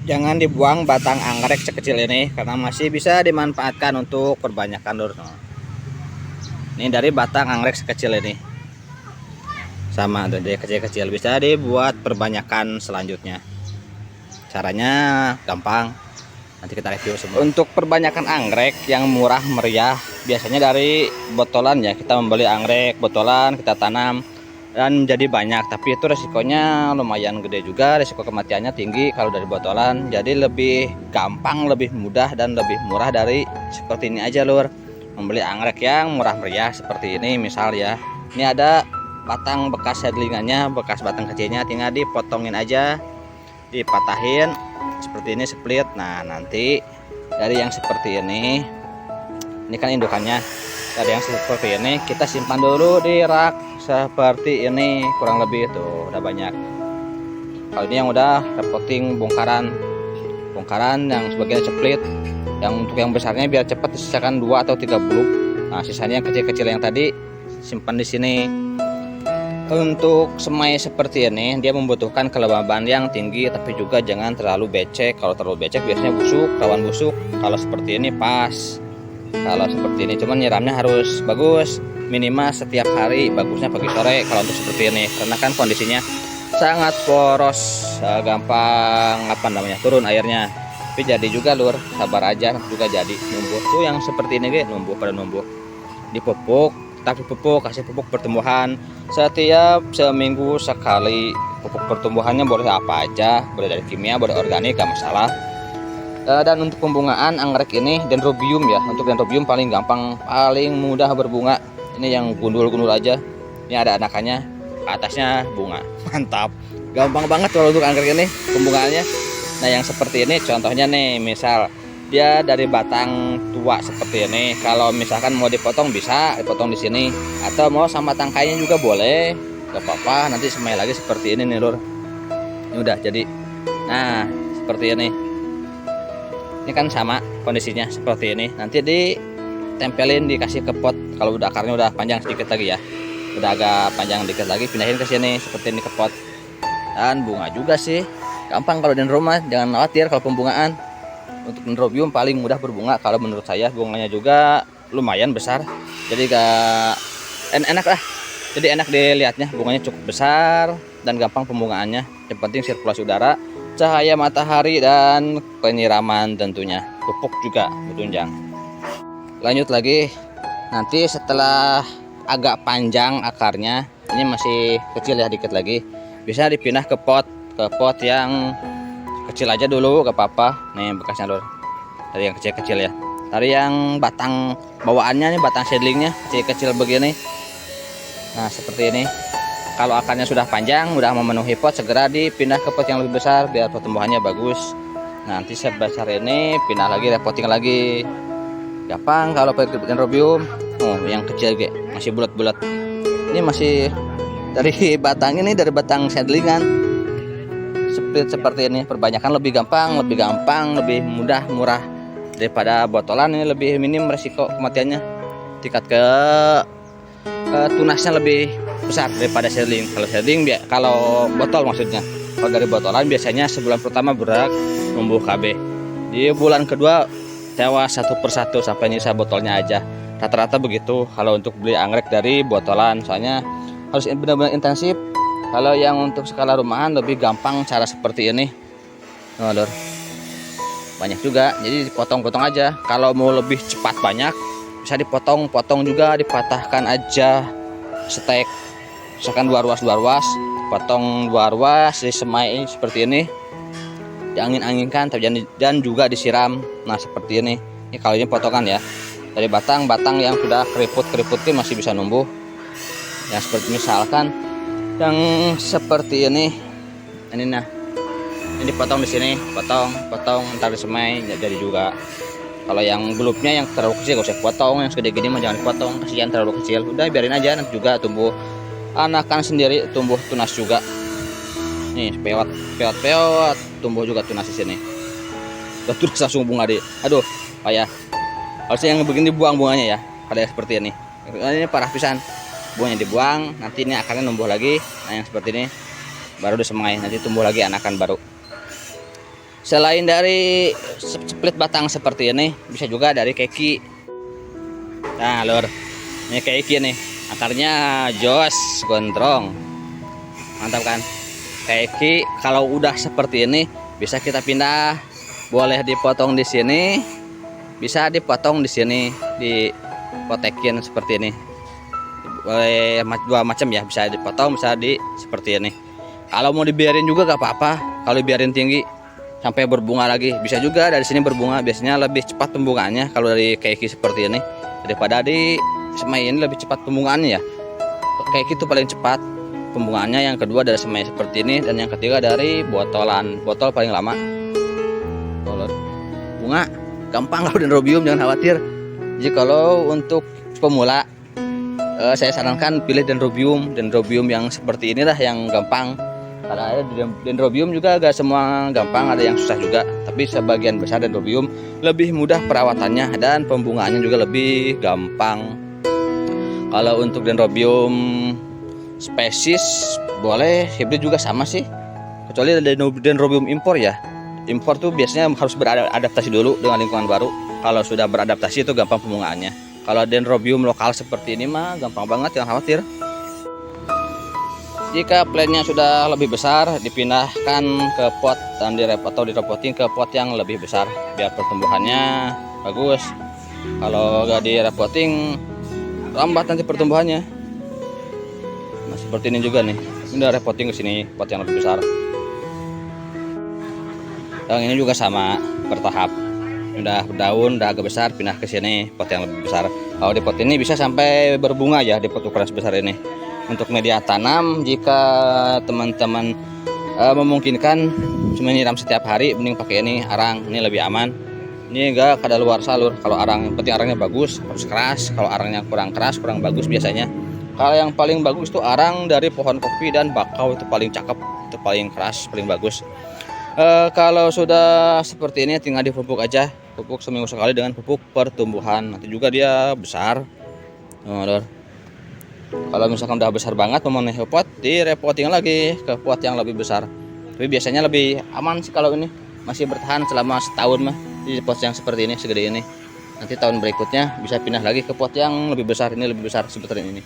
Jangan dibuang batang anggrek sekecil ini karena masih bisa dimanfaatkan untuk perbanyakan lur. Ini dari batang anggrek sekecil ini. Sama dari kecil-kecil bisa dibuat perbanyakan selanjutnya. Caranya gampang. Nanti kita review semua. Untuk perbanyakan anggrek yang murah meriah biasanya dari botolan ya. Kita membeli anggrek botolan, kita tanam dan menjadi banyak, tapi itu resikonya lumayan gede juga, resiko kematiannya tinggi kalau dari botolan. Jadi lebih gampang, lebih mudah dan lebih murah dari seperti ini aja lur. Membeli anggrek yang murah meriah seperti ini misal ya. Ini ada batang bekas seedlingannya, bekas batang kecilnya, tinggal dipotongin aja, dipatahin seperti ini split. Nah nanti dari yang seperti ini kan indukannya. Dari yang seperti ini kita simpan dulu di rak seperti ini, kurang lebih tuh udah banyak. Kalau ini yang udah repotting bongkaran yang sebagian split, yang untuk yang besarnya biar cepat disisakan 2 atau 3 buluk. Nah sisanya yang kecil-kecil yang tadi simpan di sini. Untuk semai seperti ini dia membutuhkan kelembaban yang tinggi, tapi juga jangan terlalu becek. Kalau terlalu becek biasanya busuk, rawan busuk. Kalau seperti ini pas. Kalau seperti ini cuman nyiramnya harus bagus, minimal setiap hari, bagusnya pagi sore kalau untuk seperti ini, karena kan kondisinya sangat poros, gampang turun airnya. Tapi jadi juga lur, sabar aja juga jadi numbuh tuh yang seperti ini numbuh pada numbuh. Dipupuk, tapi pupuk, kasih pupuk pertumbuhan setiap seminggu sekali. Pupuk pertumbuhannya boleh apa aja, boleh dari kimia, boleh organik, gak masalah. Dan untuk pembungaan anggrek ini dendrobium ya. Untuk dendrobium paling gampang, paling mudah berbunga. Ini yang gundul-gundul aja. Ini ada anakannya, atasnya bunga. Mantap. Gampang banget kalau untuk anggrek ini pembungaannya. Nah yang seperti ini contohnya nih, misal dia dari batang tua seperti ini. Kalau misalkan mau dipotong bisa dipotong di sini, atau mau sama tangkainya juga boleh, gak apa-apa. Nanti semai lagi seperti ini nih lur. Ini udah jadi. Nah seperti ini. Ini kan sama kondisinya seperti ini. Nanti ditempelin, dikasih ke pot. Kalau udah akarnya udah panjang sedikit lagi ya, udah agak panjang dikit lagi, pindahin ke sini seperti ini ke pot. Dan bunga juga sih, gampang kalau dendrobium mah, jangan khawatir kalau pembungaan. Untuk dendrobium paling mudah berbunga kalau menurut saya. Bunganya juga lumayan besar, jadi gak enak lah. Jadi enak dilihatnya, bunganya cukup besar dan gampang pembungaannya. Yang penting sirkulasi udara, cahaya matahari, dan penyiraman tentunya. Pupuk juga bertunjang. Lanjut lagi, nanti setelah agak panjang akarnya, ini masih kecil ya, dikit lagi, bisa dipindah ke pot yang kecil aja dulu, gak apa-apa. Nih bekasnya lur, dari yang kecil-kecil ya, dari yang batang bawaannya nih, batang seedlingnya kecil-kecil begini. Nah seperti ini. Kalau akarnya sudah panjang, udah memenuhi pot, segera dipindah ke pot yang lebih besar biar pertumbuhannya bagus. Nanti sebesar ini pindah lagi, repotting lagi. Gampang kalau pakai dendrobium. Oh, yang kecil masih bulat-bulat. Ini masih dari batang ini, dari batang seedlingan. Split seperti ini, perbanyakan lebih gampang, lebih mudah, murah daripada botolan. Ini lebih minim resiko kematiannya. Tingkat ke tunasnya lebih besar daripada seedling. Kalau seedling, kalau botol maksudnya, kalau dari botolan biasanya sebulan pertama berak numbuh KB, di bulan kedua tewas satu persatu sampai nyisa botolnya aja. Rata-rata begitu kalau untuk beli anggrek dari botolan, soalnya harus benar-benar intensif. Kalau yang untuk skala rumahan lebih gampang cara seperti ini. Nah, lur, banyak juga, jadi dipotong-potong aja. Kalau mau lebih cepat banyak, bisa dipotong-potong juga, dipatahkan aja stek. Misalkan 2 ruas, potong 2 ruas, disemai seperti ini, diangin-anginkan dan juga disiram. Nah seperti ini. Ini kalau ini potongan ya, dari batang yang sudah keriput-keriputnya masih bisa numbuh. Yang seperti misalkan yang seperti ini nah, ini dipotong di sini, potong ntar disemai jadi juga. Kalau yang belupnya yang terlalu kecil gak usah potong, yang segede gini mah jangan dipotong, kasihan terlalu kecil. Udah biarin aja, nanti juga tumbuh anakan sendiri, tumbuh tunas juga. Nih peot, tumbuh juga tunas di sini. Udah tunas langsung bunga deh. Aduh, payah. Harusnya yang begini dibuang bunganya ya, kalau seperti ini. Ini parah pisan. Bunganya dibuang, nanti ini akarnya numbuh lagi. Nah yang seperti ini baru disemai, nanti tumbuh lagi anakan baru. Selain dari split batang seperti ini, bisa juga dari keki. Nah lur, ini keki nih, akarnya jos gondrong, mantap kan. Keki kalau udah seperti ini bisa kita pindah, boleh dipotong di sini, bisa dipotong di sini, dipotekin seperti ini. Boleh dua macam ya, bisa dipotong, bisa seperti ini. Kalau mau dibiarin juga gak apa-apa, kalau dibiarin tinggi sampai berbunga lagi bisa juga. Dari sini berbunga biasanya lebih cepat pembungaannya kalau dari keki seperti ini daripada di semai ini, lebih cepat pembungaannya ya. Keki itu paling cepat pembungaannya, yang kedua dari semai seperti ini, dan yang ketiga dari botol paling lama. Bunga gampang kalau dendrobium, jangan khawatir. Jadi kalau untuk pemula saya sarankan pilih dendrobium yang seperti inilah yang gampang. Karena dendrobium juga agak semua gampang, ada yang susah juga. Tapi sebagian besar dendrobium lebih mudah perawatannya dan pembungaannya juga lebih gampang. Kalau untuk dendrobium spesies boleh, hibrid juga sama sih. Kecuali dendrobium impor ya. Impor tuh biasanya harus beradaptasi dulu dengan lingkungan baru. Kalau sudah beradaptasi itu gampang pembungaannya. Kalau dendrobium lokal seperti ini mah gampang banget, jangan khawatir. Jika plantnya sudah lebih besar, dipindahkan ke pot dan direpoting ke pot yang lebih besar biar pertumbuhannya bagus. Kalau nggak direpoting, lambat nanti pertumbuhannya. Nah seperti ini juga nih, udah repoting ke sini pot yang lebih besar. Yang ini juga sama, bertahap. Udah berdaun, udah agak besar, pindah ke sini pot yang lebih besar. Kalau di pot ini bisa sampai berbunga ya, di pot ukuran sebesar ini. Untuk media tanam, jika teman-teman memungkinkan cuma nyiram setiap hari, mending pakai ini arang, ini lebih aman. Ini enggak kadaluarsa lur. Kalau arang, penting arangnya bagus, harus keras. Kalau arangnya kurang keras, kurang bagus biasanya. Kalau yang paling bagus itu arang dari pohon kopi dan bakau, itu paling cakep, itu paling keras, paling bagus. Kalau sudah seperti ini tinggal dipupuk aja, pupuk seminggu sekali dengan pupuk pertumbuhan, nanti juga dia besar. Lur. Kalau misalkan udah besar banget memenuhi pot, direpoting lagi ke pot yang lebih besar. Tapi biasanya lebih aman sih kalau ini masih bertahan selama setahun mah di pot yang seperti ini, segede ini. Nanti tahun berikutnya bisa pindah lagi ke pot yang lebih besar, ini lebih besar sebesar ini.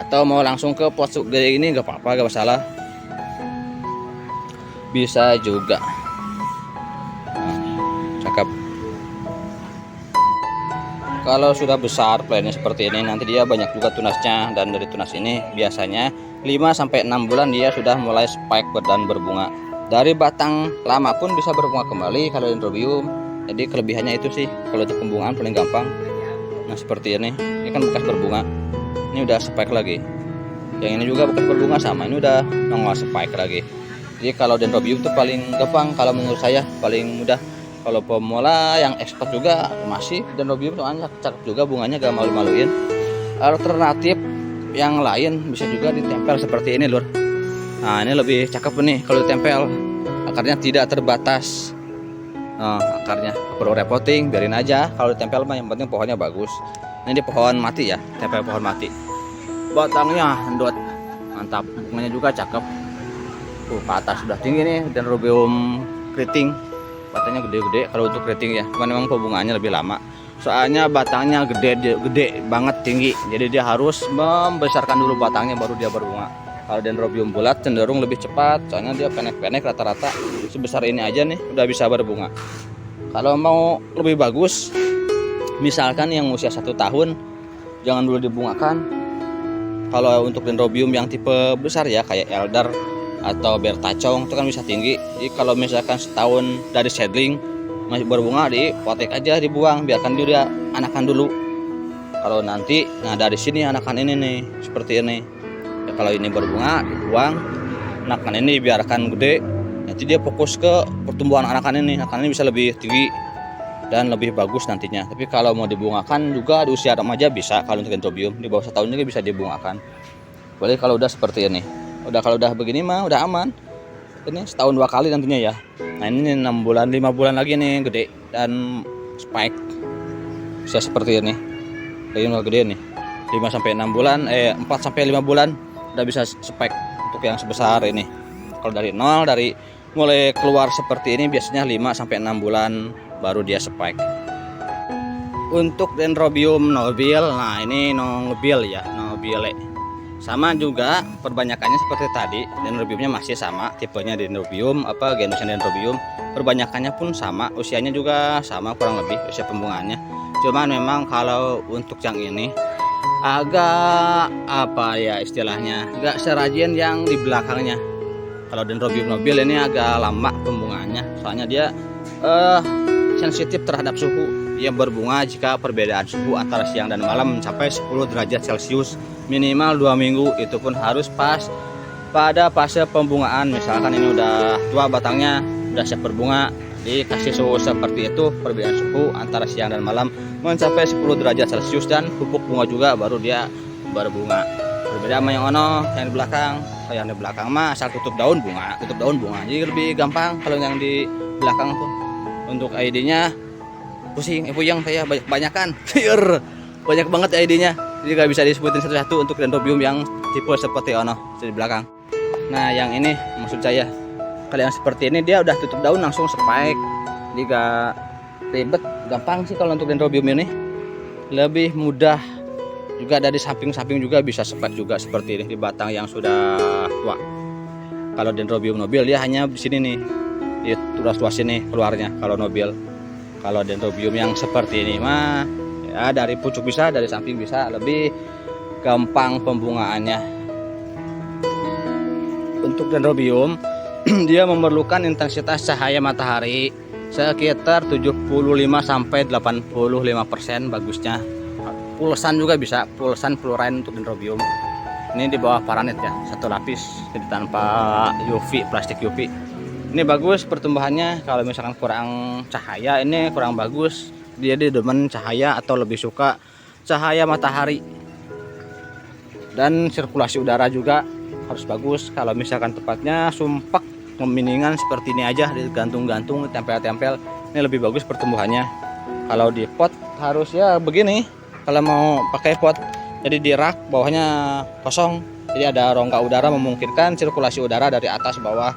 Atau mau langsung ke pot segede ini gak apa-apa, gak masalah. Bisa juga. Cakep. Kalau sudah besar plantnya seperti ini, nanti dia banyak juga tunasnya, dan dari tunas ini biasanya 5-6 bulan dia sudah mulai spike dan berbunga. Dari batang lama pun bisa berbunga kembali kalau dendrobium. Jadi kelebihannya itu sih, kalau untuk pembungaan paling gampang. Nah seperti ini kan bekas berbunga, ini udah spike lagi. Yang ini juga bekas berbunga sama, ini udah nongol spike lagi. Jadi kalau dendrobium itu paling gampang, kalau menurut saya paling mudah. Kalau pemula yang ekspor juga masih dendrobium, soalnya cakep juga bunganya, gak malu-maluin. Alternatif yang lain bisa juga ditempel seperti ini lur. Nah ini lebih cakep nih kalau ditempel, akarnya tidak terbatas. Nah, akarnya perlu repoting, biarin aja. Kalau ditempel mah yang penting pohonnya bagus. Ini di pohon mati ya, tempel pohon mati. Batangnya endot, mantap. Bunganya juga cakep. Ke atas sudah tinggi nih dendrobium keriting. Batangnya gede-gede kalau untuk keriting ya, cuman memang pembungaannya lebih lama. Soalnya batangnya gede banget, tinggi. Jadi dia harus membesarkan dulu batangnya baru dia berbunga. Kalau dendrobium bulat cenderung lebih cepat, soalnya dia pendek-pendek, rata-rata sebesar ini aja nih udah bisa berbunga. Kalau mau lebih bagus, misalkan yang usia 1 tahun, jangan dulu dibungakan. Kalau untuk dendrobium yang tipe besar ya, kayak elder atau bertacong itu kan bisa tinggi. Jadi kalau misalkan setahun dari seedling masih berbunga, dipotek aja, dibuang, biarkan dia anakan dulu. Kalau nanti, nah dari sini anakan ini nih seperti ini ya, kalau ini berbunga dibuang, anakan ini biarkan gede, nanti dia fokus ke pertumbuhan anakan ini bisa lebih tinggi dan lebih bagus nantinya. Tapi kalau mau dibungakan juga di usia remaja bisa. Kalau untuk dendrobium di bawah 1 tahun juga bisa dibungakan. Boleh kalau udah seperti ini. Kalau udah begini mah udah aman. Ini setahun 2 kali nantinya ya. Nah ini 6 bulan 5 bulan lagi nih gede dan spike. Bisa seperti ini. Ini udah gede nih. 5-6 bulan 4-5 bulan udah bisa spike untuk yang sebesar ini. Kalau dari 0, dari mulai keluar seperti ini biasanya 5 sampai 6 bulan baru dia spike. Untuk Dendrobium nobile, nah ini nobile ya, nobile. Sama juga perbanyakannya seperti tadi, Dendrobiumnya masih sama, tipenya Dendrobium, genusnya Dendrobium. Perbanyakannya pun sama, usianya juga sama kurang lebih usia pembungaannya. Cuman memang kalau untuk yang ini agak istilahnya, agak serajin yang di belakangnya. Kalau Dendrobium nobile ini agak lama pembungaannya, soalnya dia sensitif terhadap suhu. Dia berbunga jika perbedaan suhu antara siang dan malam mencapai 10 derajat Celcius minimal 2 minggu. Itu pun harus pas pada fase pembungaan. Misalkan ini udah tua batangnya, udah siap berbunga, dikasih suhu seperti itu, perbedaan suhu antara siang dan malam mencapai 10 derajat Celcius dan pupuk bunga juga, baru dia berbunga. Berbeda sama yang yang di belakang. Kalau yang di belakang mah asal tutup daun bunga, jadi lebih gampang. Kalau yang di belakang tuh untuk ID-nya puyeng saya banyak-banyakan. Banyak banget ID-nya, jadi gak bisa disebutin satu-satu untuk Dendrobium yang tipe seperti di belakang. Nah yang ini maksud saya, kalau yang seperti ini dia udah tutup daun langsung spike, jadi gak ribet, gampang sih. Kalau untuk Dendrobium ini lebih mudah juga, dari samping-samping juga bisa spike juga seperti ini di batang yang sudah tua. Kalau Dendrobium nobile dia hanya di sini nih, di tuas-tuas sini keluarnya kalau nobile. Kalau Dendrobium yang seperti ini mah ya dari pucuk bisa, dari samping bisa, lebih gampang pembungaannya. Untuk Dendrobium dia memerlukan intensitas cahaya matahari sekitar 75 sampai 85% bagusnya. Pulsan juga bisa, pulsan fluorine untuk Dendrobium. Ini di bawah paranet ya, satu lapis, jadi tanpa UV, plastik UV. Ini bagus pertumbuhannya. Kalau misalkan kurang cahaya ini kurang bagus, dia demen cahaya atau lebih suka cahaya matahari. Dan sirkulasi udara juga harus bagus. Kalau misalkan tempatnya sumpek meminingan seperti ini aja, digantung-gantung, tempel-tempel, ini lebih bagus pertumbuhannya. Kalau di pot harus ya begini. Kalau mau pakai pot, jadi di rak bawahnya kosong, jadi ada rongga udara memungkinkan sirkulasi udara dari atas bawah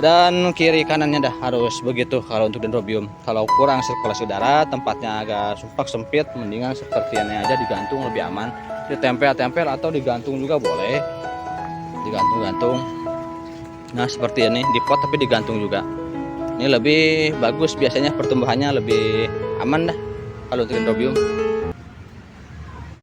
dan kiri kanannya dah harus begitu. Kalau untuk Dendrobium, kalau kurang sirkulasi udara, tempatnya agak sumpek sempit, mendingan seperti ini aja, digantung lebih aman. Ditempel-tempel atau digantung juga boleh, digantung-gantung. Nah seperti ini di pot tapi digantung juga, ini lebih bagus, biasanya pertumbuhannya lebih aman dah kalau untuk Dendrobium.